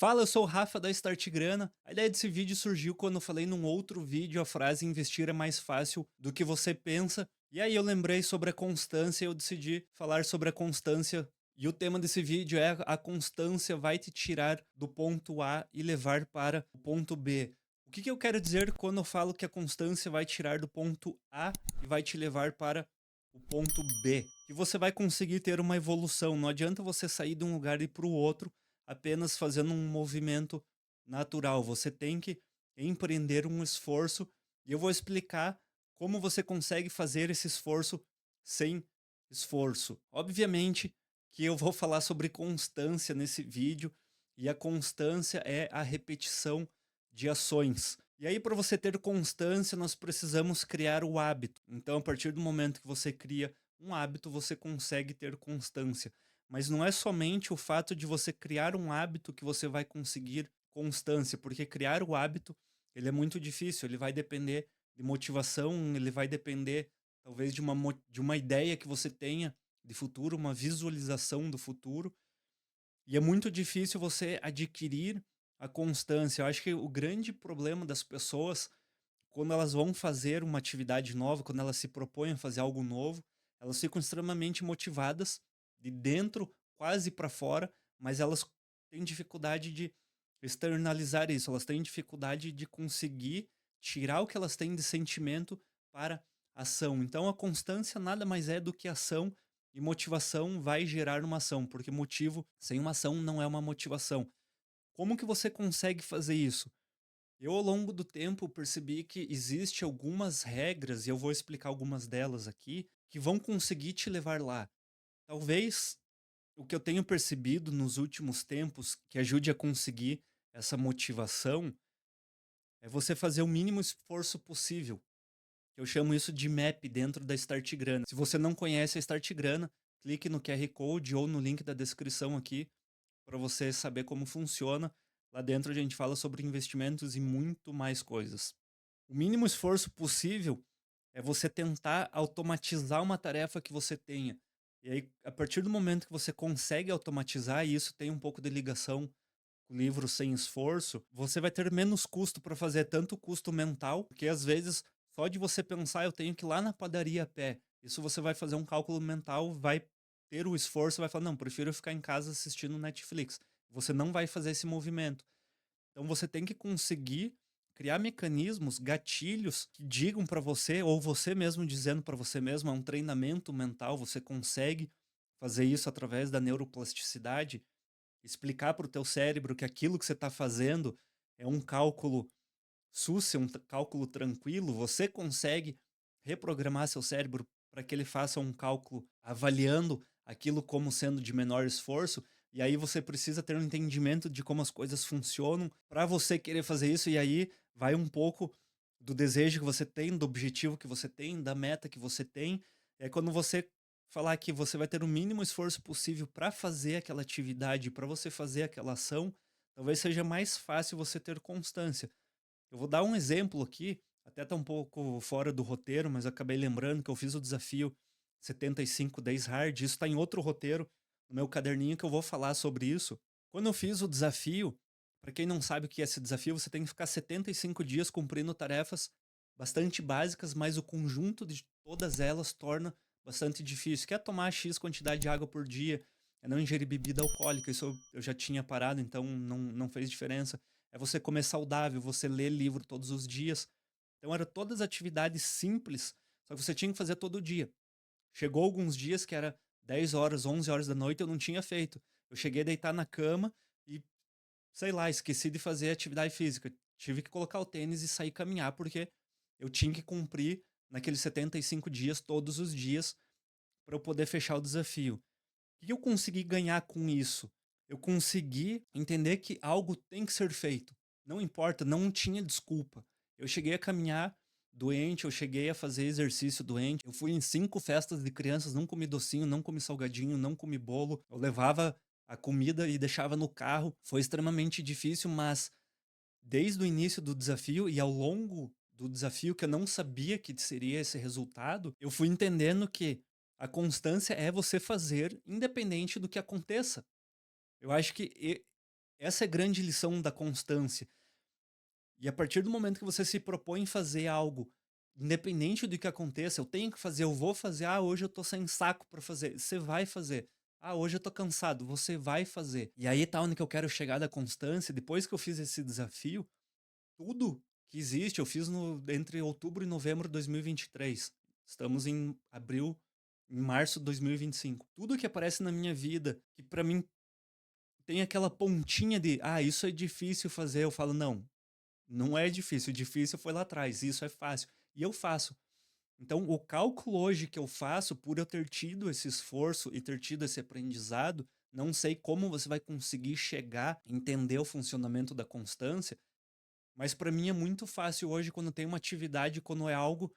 Fala, eu sou o Rafa da Start Grana. A ideia desse vídeo surgiu quando eu falei num outro vídeo a frase investir é mais fácil do que você pensa. E aí eu lembrei sobre a constância e eu decidi falar sobre a constância. E o tema desse vídeo é a constância vai te tirar do ponto A e levar para o ponto B. O que eu quero dizer quando eu falo que a constância vai tirar do ponto A e vai te levar para o ponto B? Que você vai conseguir ter uma evolução. Não adianta você sair de um lugar e ir para o outro apenas fazendo um movimento natural. Você tem que empreender um esforço e eu vou explicar como você consegue fazer esse esforço sem esforço. Obviamente que eu vou falar sobre constância nesse vídeo e a constância é a repetição de ações. E aí, para você ter constância, nós precisamos criar o hábito. Então, a partir do momento que você cria um hábito, você consegue ter constância. Mas não é somente o fato de você criar um hábito que você vai conseguir constância, porque criar o hábito, ele é muito difícil, ele vai depender de motivação, ele vai depender talvez de uma ideia que você tenha de futuro, uma visualização do futuro, e é muito difícil você adquirir a constância. Eu acho que o grande problema das pessoas, quando elas vão fazer uma atividade nova, quando elas se propõem a fazer algo novo, elas ficam extremamente motivadas, de dentro quase para fora, mas elas têm dificuldade de externalizar isso, elas têm dificuldade de conseguir tirar o que elas têm de sentimento para ação. Então a constância nada mais é do que ação e motivação vai gerar uma ação, porque motivo sem uma ação não é uma motivação. Como que você consegue fazer isso? Eu, ao longo do tempo, percebi que existe algumas regras, e eu vou explicar algumas delas aqui, que vão conseguir te levar lá. Talvez o que eu tenho percebido nos últimos tempos que ajude a conseguir essa motivação é você fazer o mínimo esforço possível. Eu chamo isso de map dentro da Start Grana. Se você não conhece a Start Grana, clique no QR Code ou no link da descrição aqui para você saber como funciona. Lá dentro a gente fala sobre investimentos e muito mais coisas. O mínimo esforço possível é você tentar automatizar uma tarefa que você tenha. E aí, a partir do momento que você consegue automatizar, e isso tem um pouco de ligação com o livro Sem Esforço, você vai ter menos custo para fazer, tanto custo mental, porque às vezes só de você pensar, eu tenho que ir lá na padaria a pé. Isso você vai fazer um cálculo mental, vai ter o esforço, vai falar, não, prefiro ficar em casa assistindo Netflix. Você não vai fazer esse movimento. Então você tem que conseguir criar mecanismos, gatilhos que digam para você, ou você mesmo dizendo para você mesmo, é um treinamento mental, você consegue fazer isso através da neuroplasticidade, explicar para o teu cérebro que aquilo que você está fazendo é um cálculo súcio, cálculo tranquilo, você consegue reprogramar seu cérebro para que ele faça um cálculo avaliando aquilo como sendo de menor esforço, e aí você precisa ter um entendimento de como as coisas funcionam para você querer fazer isso, e aí vai um pouco do desejo que você tem, do objetivo que você tem, da meta que você tem. É quando você falar que você vai ter o mínimo esforço possível para fazer aquela atividade, para você fazer aquela ação, talvez seja mais fácil você ter constância. Eu vou dar um exemplo aqui, até tá um pouco fora do roteiro, mas eu acabei lembrando que eu fiz o desafio 75 Days Hard. Isso tá em outro roteiro, no meu caderninho, que eu vou falar sobre isso. Quando eu fiz o desafio, para quem não sabe o que é esse desafio, você tem que ficar 75 dias cumprindo tarefas bastante básicas, mas o conjunto de todas elas torna bastante difícil. Que é tomar X quantidade de água por dia, é não ingerir bebida alcoólica, isso eu já tinha parado, então não fez diferença. É você comer saudável, você ler livro todos os dias. Então eram todas atividades simples, só que você tinha que fazer todo dia. Chegou alguns dias que era 10 horas, 11 horas da noite, eu não tinha feito. Eu cheguei a deitar na cama e, sei lá, esqueci de fazer atividade física. Tive que colocar o tênis e sair caminhar, porque eu tinha que cumprir naqueles 75 dias, todos os dias, para eu poder fechar o desafio. O que eu consegui ganhar com isso? Eu consegui entender que algo tem que ser feito. Não importa, não tinha desculpa. Eu cheguei a caminhar doente, eu cheguei a fazer exercício doente. Eu fui em 5 festas de crianças, não comi docinho, não comi salgadinho, não comi bolo. Eu levava a comida e deixava no carro. Foi extremamente difícil, mas desde o início do desafio e ao longo do desafio, que eu não sabia que seria esse resultado, eu fui entendendo que a constância é você fazer independente do que aconteça. Eu acho que Essa é a grande lição da constância. E a partir do momento que você se propõe fazer algo, independente do que aconteça, eu tenho que fazer, eu vou fazer. Ah, hoje eu tô sem saco pra fazer. Você vai fazer. Ah, hoje eu tô cansado. Você vai fazer. E aí tá onde que eu quero chegar da constância. Depois que eu fiz esse desafio, tudo que existe, eu fiz entre outubro e novembro de 2023. Estamos em abril, em março de 2025. Tudo que aparece na minha vida, que pra mim tem aquela pontinha de, ah, isso é difícil fazer, eu falo, não, não é difícil, difícil foi lá atrás, isso é fácil. E eu faço. Então, o cálculo hoje que eu faço, por eu ter tido esse esforço e ter tido esse aprendizado, não sei como você vai conseguir chegar, entender o funcionamento da constância, mas para mim é muito fácil hoje quando tem uma atividade, quando é algo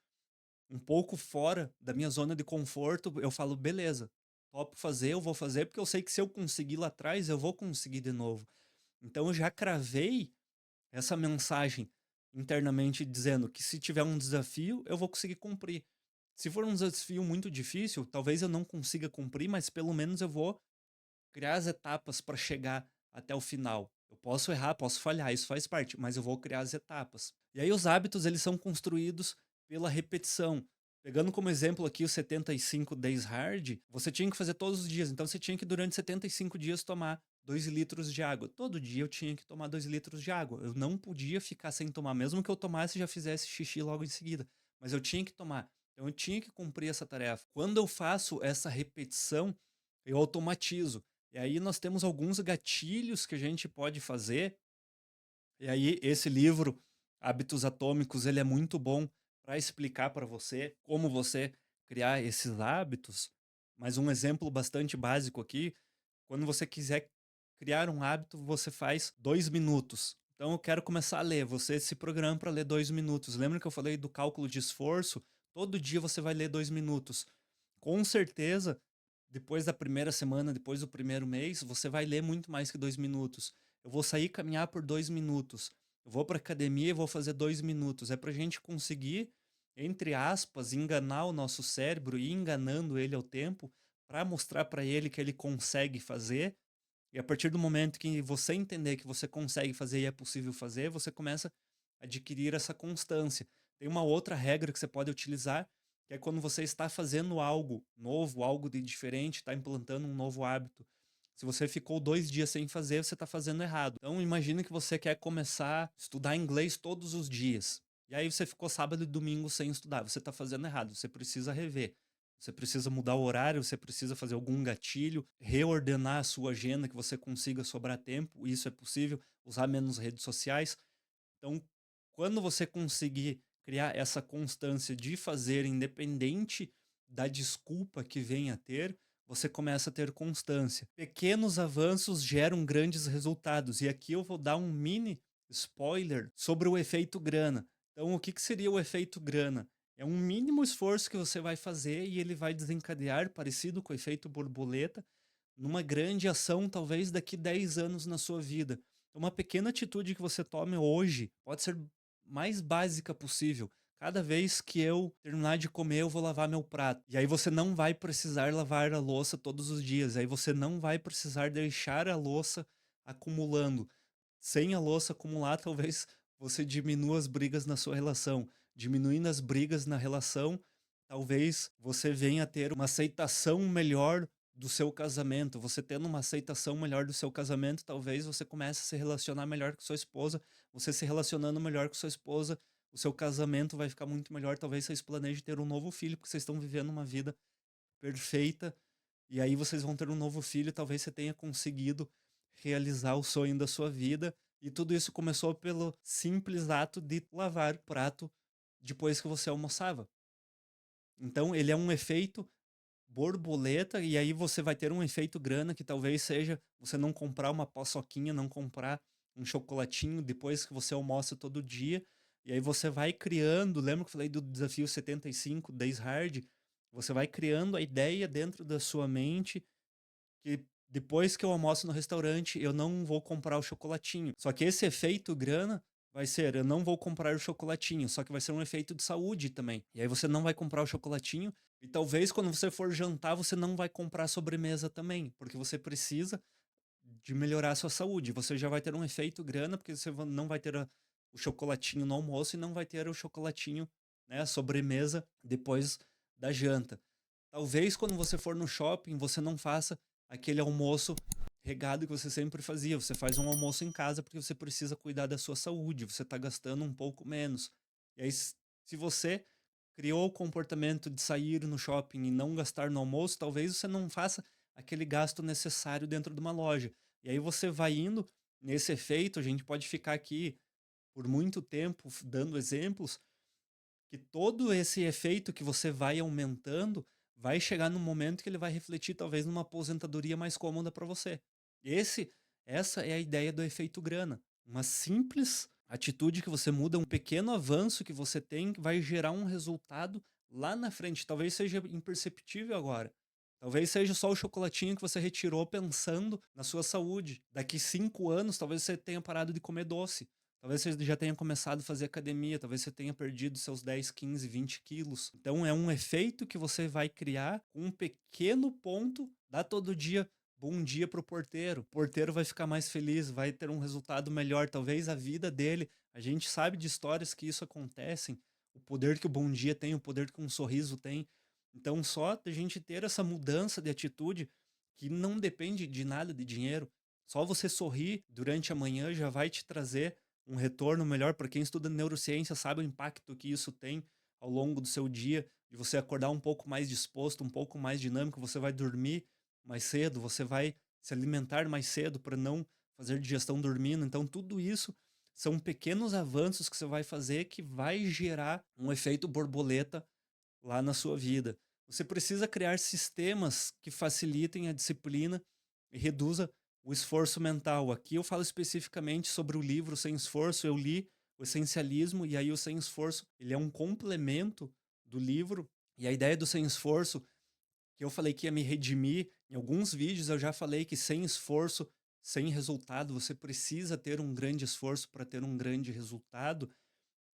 um pouco fora da minha zona de conforto, eu falo, beleza, topo fazer, eu vou fazer, porque eu sei que se eu conseguir lá atrás, eu vou conseguir de novo. Então eu já cravei essa mensagem internamente dizendo que se tiver um desafio, eu vou conseguir cumprir. Se for um desafio muito difícil, talvez eu não consiga cumprir, mas pelo menos eu vou criar as etapas para chegar até o final. Eu posso errar, posso falhar, isso faz parte, mas eu vou criar as etapas. E aí os hábitos, eles são construídos pela repetição. Pegando como exemplo aqui os 75 Days Hard, você tinha que fazer todos os dias. Então você tinha que durante 75 dias tomar 2 litros de água. Todo dia eu tinha que tomar 2 litros de água. Eu não podia ficar sem tomar, mesmo que eu tomasse e já fizesse xixi logo em seguida. Mas eu tinha que tomar. Então eu tinha que cumprir essa tarefa. Quando eu faço essa repetição, eu automatizo. E aí nós temos alguns gatilhos que a gente pode fazer. E aí esse livro, Hábitos Atômicos, ele é muito bom para explicar para você como você criar esses hábitos. Mas um exemplo bastante básico aqui, quando você quiser criar um hábito, você faz 2 minutos. Então eu quero começar a ler. Você se programa para ler 2 minutos. Lembra que eu falei do cálculo de esforço? Todo dia você vai ler 2 minutos. Com certeza, depois da primeira semana, depois do primeiro mês, você vai ler muito mais que 2 minutos. Eu vou sair caminhar por 2 minutos. Eu vou para academia e vou fazer 2 minutos. É para a gente conseguir, entre aspas, enganar o nosso cérebro e ir enganando ele ao tempo para mostrar para ele que ele consegue fazer. E a partir do momento que você entender que você consegue fazer e é possível fazer, você começa a adquirir essa constância. Tem uma outra regra que você pode utilizar, que é quando você está fazendo algo novo, algo de diferente, está implantando um novo hábito. Se você ficou 2 dias sem fazer, você está fazendo errado. Então, imagine que você quer começar a estudar inglês todos os dias. E aí você ficou sábado e domingo sem estudar. Você está fazendo errado. Você precisa rever. Você precisa mudar o horário, você precisa fazer algum gatilho, reordenar a sua agenda que você consiga sobrar tempo. Isso é possível. Usar menos redes sociais. Então, quando você conseguir criar essa constância de fazer, independente da desculpa que venha a ter, você começa a ter constância. Pequenos avanços geram grandes resultados. E aqui eu vou dar um mini spoiler sobre o efeito grana. Então, o que, que seria o efeito grana? É um mínimo esforço que você vai fazer e ele vai desencadear, parecido com o efeito borboleta, numa grande ação, talvez daqui 10 anos na sua vida. Então, uma pequena atitude que você tome hoje pode ser mais básica possível. Cada vez que eu terminar de comer, eu vou lavar meu prato. E aí você não vai precisar lavar a louça todos os dias. Aí você não vai precisar deixar a louça acumulando. Sem a louça acumular, talvez você diminua as brigas na sua relação. Diminuindo as brigas na relação, talvez você venha a ter uma aceitação melhor do seu casamento. Você tendo uma aceitação melhor do seu casamento, talvez você comece a se relacionar melhor com sua esposa. Você se relacionando melhor com sua esposa, o seu casamento vai ficar muito melhor. Talvez vocês planejem ter um novo filho, porque vocês estão vivendo uma vida perfeita. E aí vocês vão ter um novo filho, talvez você tenha conseguido realizar o sonho da sua vida. E tudo isso começou pelo simples ato de lavar o prato depois que você almoçava. Então, ele é um efeito borboleta, e aí você vai ter um efeito grana, que talvez seja você não comprar uma paçoquinha, não comprar um chocolatinho depois que você almoça todo dia, e aí você vai criando, lembra que eu falei do desafio 75 Days Hard? Você vai criando a ideia dentro da sua mente que depois que eu almoço no restaurante, eu não vou comprar o chocolatinho. Só que esse efeito grana vai ser, eu não vou comprar o chocolatinho, só que vai ser um efeito de saúde também. E aí você não vai comprar o chocolatinho e talvez quando você for jantar, você não vai comprar sobremesa também, porque você precisa de melhorar a sua saúde. Você já vai ter um efeito grana, porque você não vai ter o chocolatinho no almoço e não vai ter o chocolatinho, né, a sobremesa depois da janta. Talvez quando você for no shopping, você não faça aquele almoço regado que você sempre fazia. Você faz um almoço em casa porque você precisa cuidar da sua saúde, você está gastando um pouco menos. E aí, se você criou o comportamento de sair no shopping e não gastar no almoço, talvez você não faça aquele gasto necessário dentro de uma loja. E aí você vai indo nesse efeito, a gente pode ficar aqui por muito tempo dando exemplos, que todo esse efeito que você vai aumentando vai chegar num momento que ele vai refletir talvez numa aposentadoria mais cômoda para você. Esse, essa é a ideia do efeito grana. Uma simples atitude que você muda, um pequeno avanço que você tem, vai gerar um resultado lá na frente. Talvez seja imperceptível agora. Talvez seja só o chocolatinho que você retirou pensando na sua saúde. Daqui 5 anos, talvez você tenha parado de comer doce. Talvez você já tenha começado a fazer academia, talvez você tenha perdido seus 10, 15, 20 quilos. Então é um efeito que você vai criar com um pequeno ponto, dá todo dia bom dia pro porteiro. O porteiro vai ficar mais feliz, vai ter um resultado melhor. Talvez a vida dele, a gente sabe de histórias que isso acontecem, o poder que o bom dia tem, o poder que um sorriso tem. Então só a gente ter essa mudança de atitude que não depende de nada de dinheiro, só você sorrir durante a manhã já vai te trazer um retorno melhor. Para quem estuda neurociência sabe o impacto que isso tem ao longo do seu dia, de você acordar um pouco mais disposto, um pouco mais dinâmico, você vai dormir mais cedo, você vai se alimentar mais cedo para não fazer digestão dormindo. Então tudo isso são pequenos avanços que você vai fazer que vai gerar um efeito borboleta lá na sua vida. Você precisa criar sistemas que facilitem a disciplina e reduza o esforço mental. Aqui eu falo especificamente sobre o livro Sem Esforço. Eu li o Essencialismo e aí o Sem Esforço, ele é um complemento do livro. E a ideia do Sem Esforço, que eu falei que ia me redimir, em alguns vídeos eu já falei que sem esforço, sem resultado, você precisa ter um grande esforço para ter um grande resultado.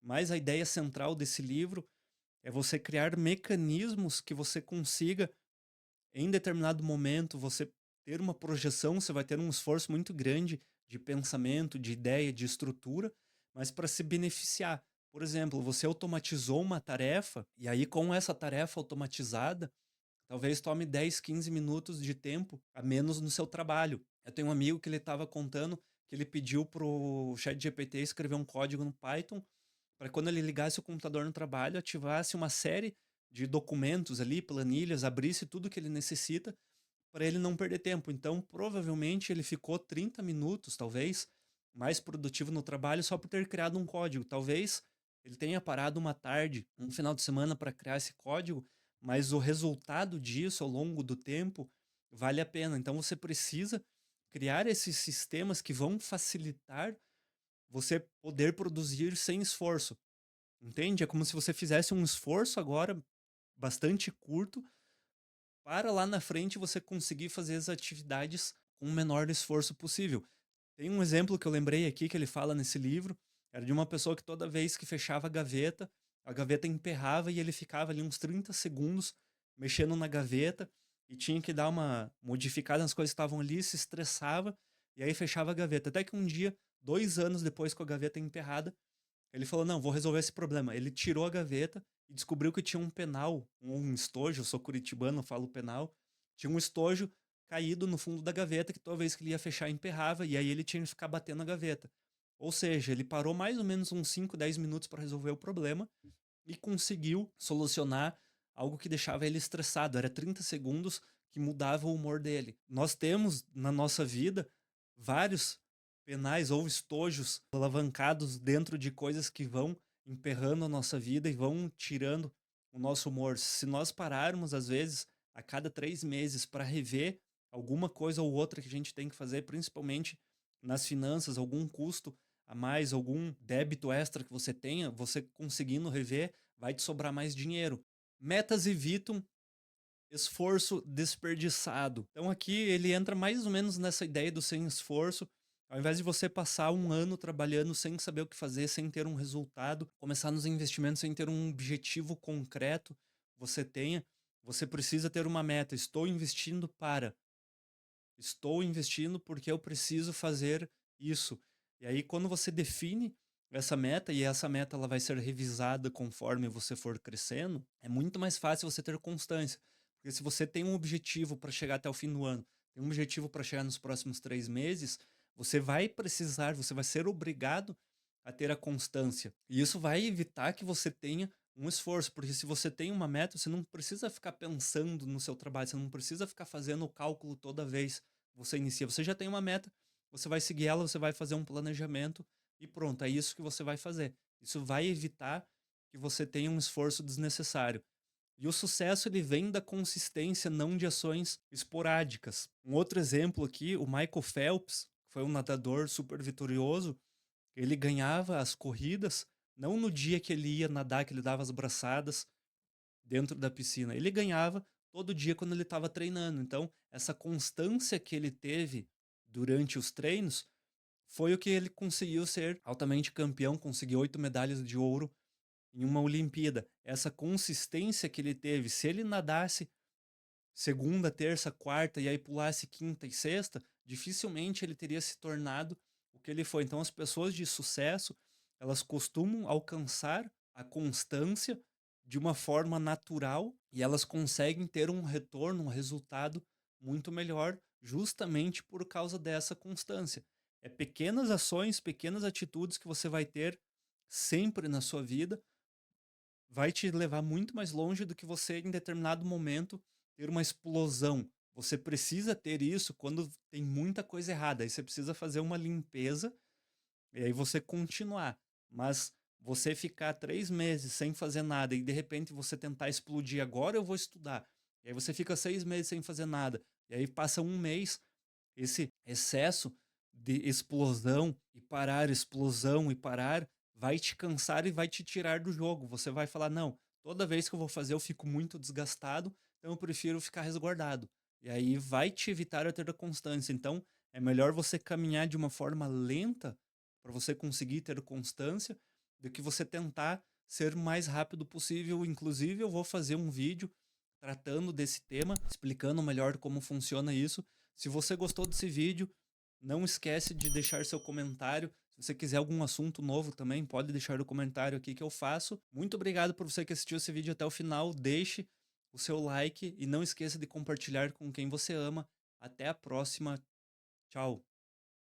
Mas a ideia central desse livro é você criar mecanismos que você consiga, em determinado momento, você ter uma projeção, você vai ter um esforço muito grande de pensamento, de ideia, de estrutura, mas para se beneficiar. Por exemplo, você automatizou uma tarefa, e aí com essa tarefa automatizada, talvez tome 10, 15 minutos de tempo a menos no seu trabalho. Eu tenho um amigo que ele estava contando que ele pediu para o ChatGPT escrever um código no Python para quando ele ligasse o computador no trabalho, ativasse uma série de documentos ali, planilhas, abrisse tudo que ele necessita para ele não perder tempo. Então, provavelmente ele ficou 30 minutos, talvez, mais produtivo no trabalho só por ter criado um código. Talvez ele tenha parado uma tarde, um final de semana para criar esse código, mas o resultado disso ao longo do tempo vale a pena. Então, você precisa criar esses sistemas que vão facilitar você poder produzir sem esforço, entende? É como se você fizesse um esforço agora bastante curto para lá na frente você conseguir fazer as atividades com o menor esforço possível. Tem um exemplo que eu lembrei aqui que ele fala nesse livro, era de uma pessoa que toda vez que fechava a gaveta emperrava e ele ficava ali uns 30 segundos mexendo na gaveta e tinha que dar uma modificada nas coisas que estavam ali, se estressava e aí fechava a gaveta. Até que um dia, 2 anos depois com a gaveta emperrada, ele falou: não, vou resolver esse problema. Ele tirou a gaveta e descobriu que tinha um penal, um estojo. Eu sou curitibano, falo penal. Tinha um estojo caído no fundo da gaveta que toda vez que ele ia fechar emperrava e aí ele tinha que ficar batendo a gaveta. Ou seja, ele parou mais ou menos uns 5, 10 minutos para resolver o problema e conseguiu solucionar algo que deixava ele estressado. Era 30 segundos que mudava o humor dele. Nós temos na nossa vida vários penais ou estojos alavancados dentro de coisas que vão emperrando a nossa vida e vão tirando o nosso humor. Se nós pararmos, às vezes, a cada 3 meses para rever alguma coisa ou outra que a gente tem que fazer, principalmente nas finanças, algum custo a mais, algum débito extra que você tenha, você conseguindo rever, vai te sobrar mais dinheiro. Metas evitam esforço desperdiçado. Então aqui ele entra mais ou menos nessa ideia do sem esforço. Ao invés de você passar um ano trabalhando sem saber o que fazer, sem ter um resultado, começar nos investimentos sem ter um objetivo concreto, você precisa ter uma meta. Estou investindo para. estou investindo porque eu preciso fazer isso. E aí, quando você define essa meta, e essa meta ela vai ser revisada conforme você for crescendo, é muito mais fácil você ter constância. Porque se você tem um objetivo para chegar até o fim do ano, tem um objetivo para chegar nos próximos 3 meses, você vai ser obrigado a ter a constância. E isso vai evitar que você tenha um esforço, porque se você tem uma meta, você não precisa ficar pensando no seu trabalho, você não precisa ficar fazendo o cálculo toda vez que você inicia. Você já tem uma meta, você vai seguir ela, você vai fazer um planejamento e pronto, é isso que você vai fazer. Isso vai evitar que você tenha um esforço desnecessário. E o sucesso ele vem da consistência, não de ações esporádicas. Um outro exemplo aqui, o Michael Phelps, que foi um nadador super vitorioso, ele ganhava as corridas não no dia que ele ia nadar, que ele dava as braçadas dentro da piscina. Ele ganhava todo dia quando ele estava treinando. Então, essa constância que ele teve durante os treinos foi o que ele conseguiu ser altamente campeão, conseguiu 8 medalhas de ouro em uma Olimpíada. Essa consistência que ele teve, se ele nadasse segunda, terça, quarta e aí pulasse quinta e sexta, dificilmente ele teria se tornado o que ele foi. Então, as pessoas de sucesso, elas costumam alcançar a constância de uma forma natural e elas conseguem ter um retorno, um resultado muito melhor, justamente por causa dessa constância. É pequenas ações, pequenas atitudes que você vai ter sempre na sua vida vai te levar muito mais longe do que você, em determinado momento, ter uma explosão. Você precisa ter isso quando tem muita coisa errada. Aí você precisa fazer uma limpeza e aí você continuar. Mas você ficar 3 meses sem fazer nada e de repente você tentar explodir agora, eu vou estudar. E aí você fica 6 meses sem fazer nada. E aí passa um mês, esse excesso de explosão e parar, vai te cansar e vai te tirar do jogo. Você vai falar: não, toda vez que eu vou fazer eu fico muito desgastado, então eu prefiro ficar resguardado. E aí vai te evitar a ter a constância. Então é melhor você caminhar de uma forma lenta para você conseguir ter constância do que você tentar ser o mais rápido possível. Inclusive, eu vou fazer um vídeo tratando desse tema, explicando melhor como funciona isso. Se você gostou desse vídeo, não esquece de deixar seu comentário. Se você quiser algum assunto novo também, pode deixar no comentário aqui que eu faço. Muito obrigado por você que assistiu esse vídeo até o final. Deixe o seu like e não esqueça de compartilhar com quem você ama. Até a próxima. Tchau.